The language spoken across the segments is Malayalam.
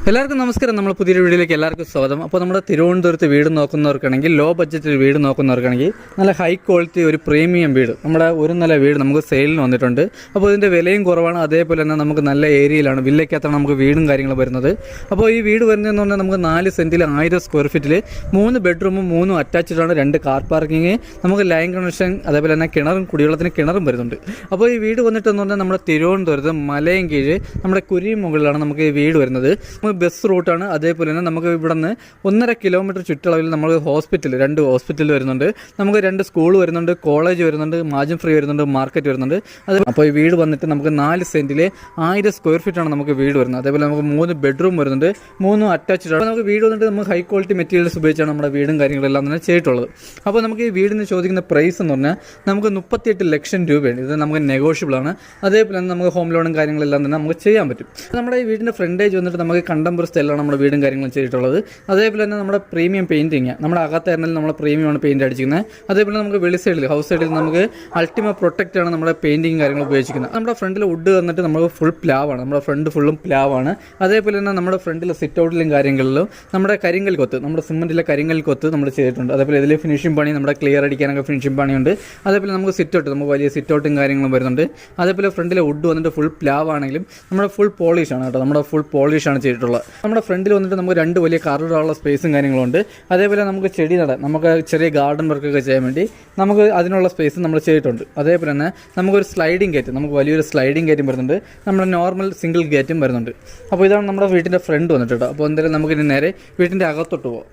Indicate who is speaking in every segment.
Speaker 1: എല്ലാവർക്കും നമസ്കാരം. നമ്മൾ പുതിയൊരു വീഡിയോയിലേക്ക് എല്ലാവർക്കും സ്വാഗതം. അപ്പോൾ നമ്മുടെ തിരുവനന്തപുരത്ത് വീട് നോക്കുന്നവർക്കാണെങ്കിൽ, ലോ ബഡ്ജറ്റിൽ വീട് നോക്കുന്നവർക്കാണെങ്കിൽ നല്ല ഹൈ ക്വാളിറ്റി ഒരു പ്രീമിയം വീട്, നമ്മുടെ ഒരു നില വീട് നമുക്ക് സെയിലിന് വന്നിട്ടുണ്ട്. അപ്പോൾ ഇതിൻ്റെ വിലയും കുറവാണ്. അതേപോലെ തന്നെ നമുക്ക് നല്ല ഏരിയയിലാണ്, വില്ലയ്ക്കകത്താണ് നമുക്ക് വീടും കാര്യങ്ങളും വരുന്നത്. അപ്പോൾ ഈ വീട് വരുന്നതെന്ന് പറഞ്ഞാൽ നമുക്ക് 4 സെൻറ്റിൽ 1000 സ്ക്വയർ ഫീറ്റിൽ 3 ബെഡ്റൂമും 3 അറ്റാച്ച്ഡാണ്, 2 കാർ പാർക്കിങ്, നമുക്ക് ലൈൻ കണക്ഷൻ, അതേപോലെ തന്നെ കിണറും, കുടിവെള്ളത്തിന് കിണറും വരുന്നുണ്ട്. അപ്പോൾ ഈ വീട് വന്നിട്ടെന്ന് പറഞ്ഞാൽ നമ്മുടെ തിരുവനന്തപുരത്ത് മലയും കീഴ് നമ്മുടെ കുരിമുകളിലാണ് നമുക്ക് ഈ വീട് വരുന്നത്. ബസ് റൂട്ടാണ്. അതേപോലെ തന്നെ നമുക്ക് ഇവിടെ നിന്ന് 1.5 കിലോമീറ്റർ ചുറ്റളവിൽ നമ്മൾ 2 ഹോസ്പിറ്റൽ വരുന്നുണ്ട്, നമുക്ക് 2 സ്കൂൾ വരുന്നുണ്ട്, കോളേജ് വരുന്നുണ്ട്, മാജം ഫ്രീ വരുന്നുണ്ട്, മാർക്കറ്റ് വരുന്നുണ്ട്. അത് അപ്പോൾ ഈ വീട് വന്നിട്ട് നമുക്ക് 4 സെൻറ്റിൽ 1000 സ്ക്വയർ ഫീറ്റാണ് നമുക്ക് വീട് വരുന്നത്. അതേപോലെ നമുക്ക് 3 ബെഡ്റൂം വരുന്നുണ്ട്, 3 അറ്റാച്ച്ഡ് ആണ്. നമുക്ക് വീട് വന്നിട്ട് നമുക്ക് ഹൈ ക്വാളിറ്റി മെറ്റീരിയൽസ് ഉപയോഗിച്ചാണ് നമ്മുടെ വീടും കാര്യങ്ങളെല്ലാം തന്നെ ചെയ്തിട്ടുള്ളത്. അപ്പോൾ നമുക്ക് ഈ വീടിന് ചോദിക്കുന്ന പ്രൈസ് എന്ന് പറഞ്ഞാൽ നമുക്ക് 38 ലക്ഷം രൂപയാണ്. ഇത് നമുക്ക് നെഗോഷ്യബിൾ ആണ്. അതേപോലെ തന്നെ നമുക്ക് ഹോം ലോണും കാര്യങ്ങളെല്ലാം തന്നെ നമുക്ക് ചെയ്യാൻ പറ്റും. നമ്മുടെ ഈ വീടിൻ്റെ ഫ്രണ്ടേജ് വന്നിട്ട് നമുക്ക് കണ്ടംപററി സ്റ്റൈലാണ് നമ്മുടെ വീടും കാര്യങ്ങളും ചെയ്തിട്ടുള്ളത്. അതേപോലെ തന്നെ നമ്മുടെ പ്രീമിയം പെയിൻറ്റിങ്, നമ്മുടെ അകത്തായിരുന്നാലും നമ്മൾ പ്രീമിയമാണ് പെയിൻറ്റ് അടിച്ചിരിക്കുന്നത്. അതേപോലെ നമുക്ക് വെളി സൈഡിൽ, ഹൗസ് സൈഡിൽ നമുക്ക് അൾട്ടിമ പ്രൊട്ടക്റ്റ് ആണ് നമ്മുടെ പെയിൻറ്റിങ് കാര്യങ്ങൾ ഉപയോഗിക്കുന്നത്. നമ്മുടെ ഫ്രണ്ടിൽ വുഡ് വന്നിട്ട് നമുക്ക് ഫുൾ പ്ലാവാണ്, നമ്മുടെ ഫ്രണ്ട് ഫുള്ളും പ്ലാവാണ്. അതേപോലെ തന്നെ നമ്മുടെ ഫ്രണ്ടിൽ സിറ്റ് ഔട്ടിലും കാര്യങ്ങളിലും നമ്മുടെ കരിങ്കൽ കൊത്ത്, നമ്മുടെ സിമെൻറ്റിലെ കരിങ്കൽ കൊത്ത് നമ്മൾ ചെയ്തിട്ടുണ്ട്. അതേപോലെ ഇതിൽ ഫിനിഷിംഗ് പണി, നമ്മുടെ ക്ലിയർ അടിക്കാനൊക്കെ ഫിനിഷിംഗ് പണിയുണ്ട്. അതേപോലെ നമുക്ക് സിറ്റ് ഔട്ട്, നമുക്ക് വലിയ സിറ്റ് ഔട്ടും കാര്യങ്ങളും വരുന്നുണ്ട്. അതേപോലെ ഫ്രണ്ടിലെ വുഡ് വന്നിട്ട് ഫുൾ പ്ലാവ് ആണെങ്കിലും നമ്മുടെ ഫുൾ പോളിഷാണ് കേട്ടോ, നമ്മുടെ ഫുൾ പോളിഷാണ് ചെയ്തിട്ടുള്ളത്. നമ്മുടെ ഫ്രണ്ടിൽ വന്നിട്ട് നമുക്ക് 2 വലിയ കാറിടാനുള്ള സ്പേസും കാര്യങ്ങളുണ്ട്. അതേപോലെ നമുക്ക് ചെടി നടാൻ, നമുക്ക് ചെറിയ ഗാർഡൻ വർക്കൊക്കെ ചെയ്യാൻ വേണ്ടി നമുക്ക് അതിനുള്ള സ്പേസ് നമ്മൾ ചെയ്തിട്ടുണ്ട്. അതേപോലെ തന്നെ നമുക്കൊരു സ്ലൈഡിംഗ് ഗേറ്റ്, നമുക്ക് വലിയൊരു സ്ലൈഡിംഗ് ഗേറ്റും വരുന്നുണ്ട്, നമ്മുടെ നോർമൽ സിംഗിൾ ഗേറ്റും വരുന്നുണ്ട്. അപ്പോൾ ഇതാണ് നമ്മുടെ വീട്ടിൻ്റെ ഫ്രണ്ട് വന്നിട്ട് കേട്ടോ. അപ്പോൾ എന്തായാലും നമുക്ക് ഇനി നേരെ വീട്ടിൻ്റെ അകത്തോട്ട് പോകാം.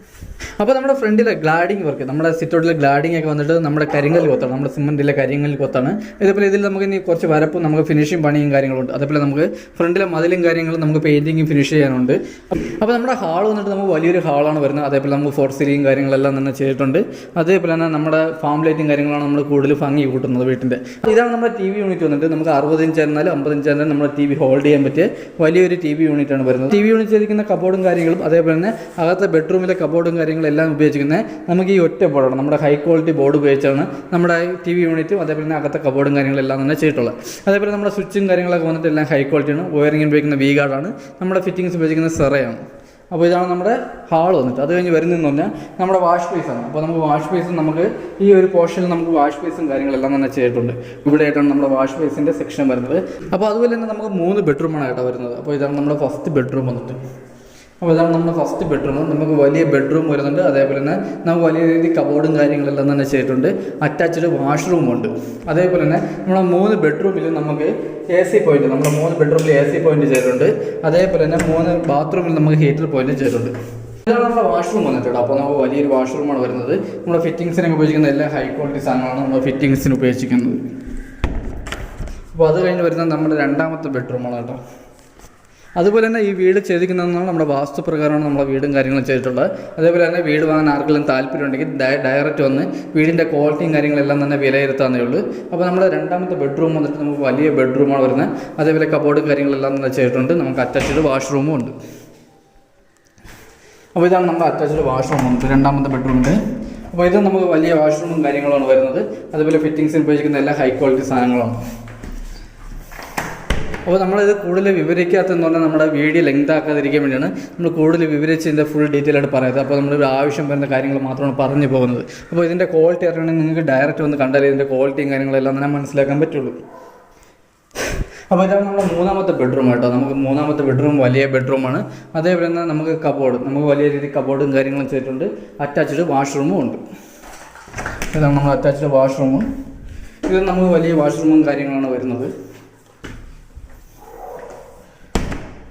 Speaker 1: അപ്പോൾ നമ്മുടെ ഫ്രണ്ടിലെ ഗ്ലാഡിങ് വർക്ക്, നമ്മുടെ സിറ്റൗട്ടിലെ ഗ്ലാഡിങ് ഒക്കെ വന്നിട്ട് നമ്മുടെ കരിങ്കൽ കൊത്താണ്, നമ്മുടെ സിമെൻറ്റിലെ കരിങ്കൽ കൊത്താണ്. ഇതേപോലെ ഇതിൽ നമുക്ക് ഇനി കുറച്ച് വരപ്പും നമുക്ക് ഫിനിഷിങ് പണിയും കാര്യങ്ങളുണ്ട്. അതേപോലെ നമുക്ക് ഫ്രണ്ടിലെ മതിലും കാര്യങ്ങളും നമുക്ക് പെയിൻറ്റിങ് ഫിനിഷ് ചെയ്യാനുണ്ട്. അപ്പോൾ നമ്മുടെ ഹാൾ വന്നിട്ട് നമുക്ക് വലിയൊരു ഹാളാണ് വരുന്നത്. അതേപോലെ നമുക്ക് ഫോർ സീലിംഗ് കാര്യങ്ങളെല്ലാം തന്നെ ചെയ്തിട്ടുണ്ട്. അതേപോലെ തന്നെ നമ്മുടെ ഫാം ലൈറ്റും കാര്യങ്ങളാണ് നമ്മൾ കൂടുതൽ ഭംഗി കൂട്ടുന്നത് വീട്ടിൻ്റെ. ഇതാണ് നമ്മുടെ TV യൂണിറ്റ് വന്നിട്ട് നമുക്ക് 60 ഇഞ്ച് ആയിരുന്നാലും 50 ഇഞ്ച് ആയിരുന്നാലും നമ്മുടെ TV ഹോൾഡ് ചെയ്യാൻ പറ്റിയ വലിയൊരു TV യൂണിറ്റാണ് വരുന്നത്. TV യൂണിറ്റ് ചെയ്തിരിക്കുന്ന കബോർഡും കാര്യങ്ങളും, അതേപോലെ തന്നെ അകത്തെ ബെഡ്റൂമിലെ കബോർഡും കാര്യങ്ങളെല്ലാം ഉപയോഗിച്ചിരിക്കുന്നത് നമുക്ക് ഈ ഒറ്റ ബോർഡാണ്, നമ്മുടെ ഹൈ ക്വാളിറ്റി ബോർഡ് ഉപയോഗിച്ചാണ് നമ്മുടെ TV യൂണിറ്റും അതേപോലെ തന്നെ അകത്തെ കബോർഡും കാര്യങ്ങളെല്ലാം തന്നെ ചെയ്തിട്ടുള്ളത്. അതേപോലെ നമ്മുടെ സ്വിച്ചും കാര്യങ്ങളൊക്കെ വന്നിട്ട് എല്ലാം ഹൈ ക്വാളിറ്റിയാണ്. വയറിംഗ് ഉപയോഗിക്കുന്ന V ഗാർഡാണ്, നമ്മുടെ ഫിറ്റിങ്സ് ഉപയോഗിക്കുന്ന സെറയാണ്. അപ്പോൾ ഇതാണ് നമ്മുടെ ഹാൾ വന്നിട്ട്. അത് കഴിഞ്ഞ് വരുന്നതെന്ന് പറഞ്ഞാൽ നമ്മുടെ വാഷ് ബേസാണ്. അപ്പോൾ നമുക്ക് വാഷ് ബേസ്, നമുക്ക് ഈ ഒരു പോർഷനിൽ നമുക്ക് വാഷ് ബേസും കാര്യങ്ങളെല്ലാം തന്നെ ചെയ്തിട്ടുണ്ട്. ഇവിടെ ആയിട്ടാണ് നമ്മുടെ വാഷ് ബേസിൻ്റെ സെക്ഷൻ വരുന്നത്. അപ്പോൾ അതുപോലെ തന്നെ നമുക്ക് 3 ബെഡ്റൂമാണ് ആയിട്ടാണ് വരുന്നത്. അപ്പോൾ ഇതാണ് നമ്മുടെ ഫസ്റ്റ് ബെഡ്റൂം വന്നിട്ട്. അപ്പോൾ ഇതാണ് നമ്മുടെ ഫസ്റ്റ് ബെഡ്റൂം. നമുക്ക് വലിയ ബെഡ്റൂം വരുന്നുണ്ട്. അതേപോലെ തന്നെ നമുക്ക് വലിയ രീതിയിൽ കബോർഡും കാര്യങ്ങളെല്ലാം തന്നെ ചെയ്തിട്ടുണ്ട്. അറ്റാച്ച്ഡ് വാഷ്റൂമുണ്ട്. അതേപോലെ തന്നെ നമ്മുടെ 3 ബെഡ്റൂമിൽ നമുക്ക് AC പോയിന്റ്, നമ്മുടെ 3 ബെഡ്റൂമിൽ AC പോയിന്റ് ചെയ്തിട്ടുണ്ട്. അതേപോലെ തന്നെ 3 ബാത്റൂമിൽ നമുക്ക് ഹീറ്റർ പോയിന്റ് ചെയ്തിട്ടുണ്ട്. ഇതാണ് നമ്മുടെ വാഷ്റൂം വന്നിട്ടുണ്ട്. അപ്പോൾ നമുക്ക് വലിയൊരു വാഷ്റൂമാണ് വരുന്നത്. നമ്മുടെ ഫിറ്റിങ്സിനൊക്കെ ഉപയോഗിക്കുന്ന എല്ലാ ഹൈ ക്വാളിറ്റി സാധനങ്ങളാണ് നമ്മൾ ഫിറ്റിങ്സിന് ഉപയോഗിച്ചിരിക്കുന്നത്. അപ്പോൾ അത് കഴിഞ്ഞ് വരുന്നത് നമ്മുടെ 2ാമത്തെ ബെഡ്റൂമാണ് കേട്ടോ. അതുപോലെ തന്നെ ഈ വീട് ചെയ്തിരിക്കുന്നതെന്നാണ് നമ്മുടെ വാസ്തുപ്രകാരമാണ് നമ്മുടെ വീടും കാര്യങ്ങളും ചെയ്തിട്ടുള്ളത്. അതേപോലെ തന്നെ വീട് വാങ്ങാൻ ആർക്കെങ്കിലും താല്പര്യമുണ്ടെങ്കിൽ ഡയറക്റ്റ് വന്ന് വീടിൻ്റെ ക്വാളിറ്റിയും കാര്യങ്ങളെല്ലാം തന്നെ വിലയിരുത്താവുന്നേ ഉള്ളൂ. അപ്പോൾ നമ്മുടെ 2ാമത്തെ ബെഡ്റൂം വന്നിട്ട് നമുക്ക് വലിയ ബെഡ്റൂമാണ് വരുന്നത്. അതേപോലെ കബോർഡ് കാര്യങ്ങളെല്ലാം തന്നെ ചെയ്തിട്ടുണ്ട്. നമുക്ക് അറ്റാച്ച്ഡ് വാഷ്റൂമും ഉണ്ട്. അപ്പോൾ ഇതാണ് നമ്മുടെ അറ്റാച്ച്ഡ് വാഷ്റൂം വന്നിട്ട് 2ാമത്തെ ബെഡ്റൂമിൻ്റെ. അപ്പോൾ ഇത് നമുക്ക് വലിയ വാഷ്റൂമും കാര്യങ്ങളാണ് വരുന്നത്. അതുപോലെ ഫിറ്റിങ്സിന് ഉപയോഗിക്കുന്ന എല്ലാ ഹൈ ക്വാളിറ്റി സാധനങ്ങളാണ്. അപ്പോൾ നമ്മളിത് കൂടുതൽ വിവരിക്കാത്തതെന്ന് പറഞ്ഞാൽ നമ്മുടെ വീഡിയോ ലെങ്ത് ആക്കാതിരിക്കാൻ വേണ്ടിയാണ് നമ്മൾ കൂടുതൽ വിവരിച്ച് ഇതിൻ്റെ ഫുൾ ഡീറ്റെയിൽ ആയിട്ട് പറയുന്നത്. അപ്പോൾ നമ്മൾ ആവശ്യം വരുന്ന കാര്യങ്ങൾ മാത്രമാണ് പറഞ്ഞു പോകുന്നത്. അപ്പോൾ ഇതിൻ്റെ ക്വാളിറ്റി അറിയണമെങ്കിൽ നിങ്ങൾക്ക് ഡയറക്റ്റ് വന്ന് കണ്ടാലേ ഇതിൻ്റെ ക്വാളിറ്റിയും കാര്യങ്ങളെല്ലാം തന്നെ മനസ്സിലാക്കാൻ പറ്റുള്ളൂ. അപ്പോൾ ഇതാണ് നമ്മുടെ 3ാമത്തെ ബെഡ്റൂം കേട്ടോ. നമുക്ക് 3ാമത്തെ ബെഡ്റൂം വലിയ ബെഡ്റൂമാണ്. അതേപോലെ തന്നെ നമുക്ക് കബോർഡ്, നമുക്ക് വലിയ രീതിയിൽ കബോർഡും കാര്യങ്ങളും ചെയ്തിട്ടുണ്ട്. അറ്റാച്ച്ഡ് വാഷ്റൂമും ഉണ്ട്. ഇതാണ് നമ്മൾ അറ്റാച്ച്ഡ് വാഷ്റൂമും. ഇത് നമുക്ക് വലിയ വാഷ്റൂമും കാര്യങ്ങളാണ് വരുന്നത്.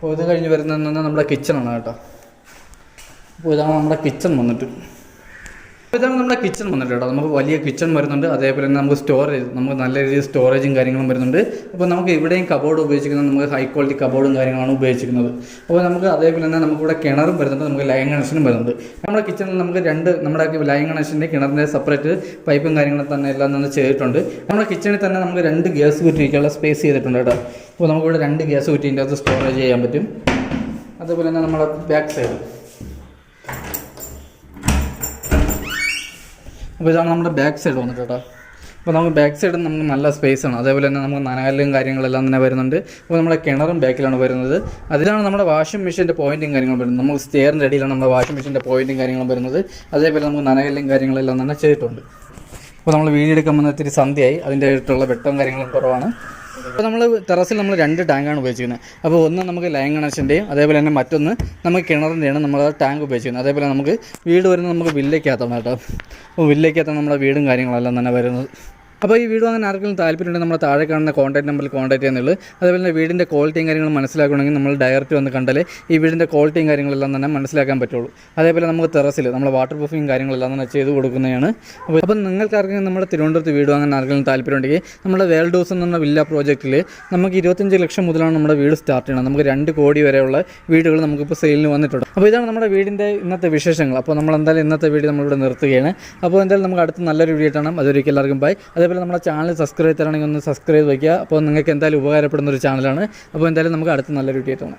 Speaker 1: അപ്പോൾ ഇത് കഴിഞ്ഞ് വരുന്നതെന്ന് നമ്മുടെ കിച്ചണാണ് കേട്ടോ. അപ്പോൾ ഇതാണ് നമ്മുടെ കിച്ചൺ വന്നിട്ട്. ഇതാണ് നമ്മുടെ കിച്ചൺ വന്നിട്ട് കേട്ടോ. നമുക്ക് വലിയ കിച്ചൺ വരുന്നുണ്ട്. അതേപോലെ തന്നെ നമുക്ക് സ്റ്റോറേജ്, നമുക്ക് നല്ല രീതിയിൽ സ്റ്റോറേജും കാര്യങ്ങളും വരുന്നുണ്ട്. അപ്പോൾ നമുക്ക് ഇവിടെയും കബോർഡ് ഉപയോഗിച്ചിരിക്കുന്നത് നമുക്ക് ഹൈ ക്വാളിറ്റി കബോർഡും കാര്യങ്ങളാണ് ഉപയോഗിച്ചിരിക്കുന്നത്. അപ്പോൾ നമുക്ക് അതേപോലെ തന്നെ നമുക്കിവിടെ കിണറും വരുന്നുണ്ട്, നമുക്ക് ലൈൻ കണക്ഷനും വരുന്നുണ്ട്. നമ്മുടെ കിച്ചണിൽ നമുക്ക് നമ്മുടെ ലൈൻ കണക്ഷൻ്റെ കിണറിൻ്റെ സെപ്പറേറ്റ് പൈപ്പും കാര്യങ്ങളും തന്നെ എല്ലാം തന്നെ ചെയ്തിട്ടുണ്ട്. നമ്മുടെ കിച്ചണിൽ തന്നെ നമുക്ക് 2 ഗ്യാസ് കുറ്റിക്കുള്ള സ്പേസ് ചെയ്തിട്ടുണ്ട് കേട്ടോ. അപ്പോൾ നമുക്കിവിടെ 2 ഗ്യാസ് കുറ്റീൻ്റെ അകത്ത് സ്റ്റോറേജ് ചെയ്യാൻ പറ്റും. അതുപോലെ തന്നെ നമ്മുടെ ബാക്ക് സൈഡ്, അപ്പോൾ ഇതാണ് നമ്മുടെ ബാക്ക് സൈഡ് വന്നിട്ട് കേട്ടോ. അപ്പോൾ നമുക്ക് ബാക്ക് സൈഡ് നമുക്ക് നല്ല സ്പേസ് ആണ്, അതേപോലെ തന്നെ നമുക്ക് നനകല്ലും കാര്യങ്ങളെല്ലാം തന്നെ വരുന്നുണ്ട്. അപ്പോൾ നമ്മുടെ കിണറും ബാക്കിലാണ് വരുന്നത്. അതിലാണ് നമ്മുടെ വാഷിംഗ് മെഷീൻ്റെ പോയിൻറ്റും കാര്യങ്ങളും വരുന്നത്. നമുക്ക് സ്റ്റെയറിൻ്റെ അടിയിലാണ് നമ്മുടെ വാഷിംഗ് മെഷീൻ്റെ പോയിൻറ്റും കാര്യങ്ങളും വരുന്നത്. അതേപോലെ നമുക്ക് നനകല്ലും കാര്യങ്ങളെല്ലാം തന്നെ ചെയ്തിട്ടുണ്ട്. അപ്പോൾ നമ്മൾ വീഡിയോ എടുക്കുമ്പോൾ ഇത്തിരി സന്ധ്യയായി, അതിൻ്റെ ആയിട്ടുള്ള വെട്ടവും കാര്യങ്ങളും കുറവാണ്. അപ്പോൾ നമ്മൾ ടെറസിൽ നമ്മൾ 2 ടാങ്കാണ് ഉപയോഗിച്ചിരിക്കുന്നത്. അപ്പോൾ ഒന്ന് നമുക്ക് ലൈൻ കണക്ഷൻ്റെയും അതേപോലെ തന്നെ മറ്റൊന്ന് നമുക്ക് കിണറിൻ്റെയാണ് നമ്മൾ ടാങ്ക് ഉപയോഗിച്ചിരിക്കുന്നത്. അതേപോലെ നമുക്ക് വീട് വരുന്നത് നമുക്ക് വില്ലയ്ക്കകത്താണ് കേട്ടോ. അപ്പോൾ വില്ലയ്ക്കകത്താണ് നമ്മുടെ വീടും കാര്യങ്ങളെല്ലാം തന്നെ വരുന്നത്. അപ്പോൾ ഈ വീട് അങ്ങനെ ആർക്കെങ്കിലും താല്പര്യമുണ്ടെങ്കിൽ നമ്മൾ താഴെ കാണുന്ന കോൺടാക്ട് നമ്പറിൽ കോൺടാക്ട് ചെയ്യുന്നുള്ളൂ. അതേപോലെ തന്നെ വീടിൻ്റെ ക്വാളിറ്റിയും കാര്യങ്ങളും മനസ്സിലാക്കണമെങ്കിൽ നമ്മൾ ഡയറക്റ്റ് വന്ന് കണ്ടാലേ ഈ വീടിൻ്റെ ക്വാളിറ്റിയും കാര്യങ്ങളെല്ലാം തന്നെ മനസ്സിലാക്കാൻ പറ്റുള്ളൂ. അതേപോലെ നമുക്ക് ടെറസിൽ നമ്മൾ വാട്ടർ പ്രൂഫിങ് കാര്യങ്ങളെല്ലാം തന്നെ ചെയ്ത് കൊടുക്കുന്നതാണ്. അപ്പോൾ നിങ്ങൾക്ക് ആർക്കെങ്കിലും നമ്മുടെ തിരുവനന്തപുരത്ത് വീട് വാങ്ങാൻ ആർക്കെങ്കിലും താല്പര്യമുണ്ടെങ്കിൽ നമ്മുടെ വേൾഡ് ഹൗസ് എന്ന വില്ല പ്രോജക്റ്റിൽ നമുക്ക് 25 ലക്ഷം മുതലാണ് നമ്മുടെ വീട് സ്റ്റാർട്ട് ചെയ്യണം. നമുക്ക് 2 കോടി വരെയുള്ള വീടുകൾ നമുക്കിപ്പോൾ സെയിലിന് വന്നിട്ടുണ്ട്. അപ്പോൾ ഇതാണ് നമ്മുടെ വീടിൻ്റെ ഇന്നത്തെ വിശേഷങ്ങൾ. അപ്പോൾ നമ്മൾ എന്തായാലും ഇന്നത്തെ വീഡിയോ നമ്മളിവിടെ നിർത്തുകയാണ്. അപ്പോൾ എന്തായാലും നമുക്ക് അടുത്ത നല്ലൊരു വീഡിയോ കാണാം. അതൊരിക്കൽ എല്ലാവർക്കും ബൈ. അതേപോലെ നമ്മുടെ ചാനൽ സബ്സ്ക്രൈബ് ചെയ്തിട്ടാണെങ്കിൽ ഒന്ന് സബ്സ്ക്രൈബ് വയ്ക്കുക. അപ്പോൾ നിങ്ങൾക്ക് എന്തായാലും ഉപകാരപ്പെടുന്ന ഒരു ചാനലാണ്. അപ്പോൾ എന്തായാലും നമുക്ക് അടുത്ത നല്ലൊരു വീഡിയോ കാണാം.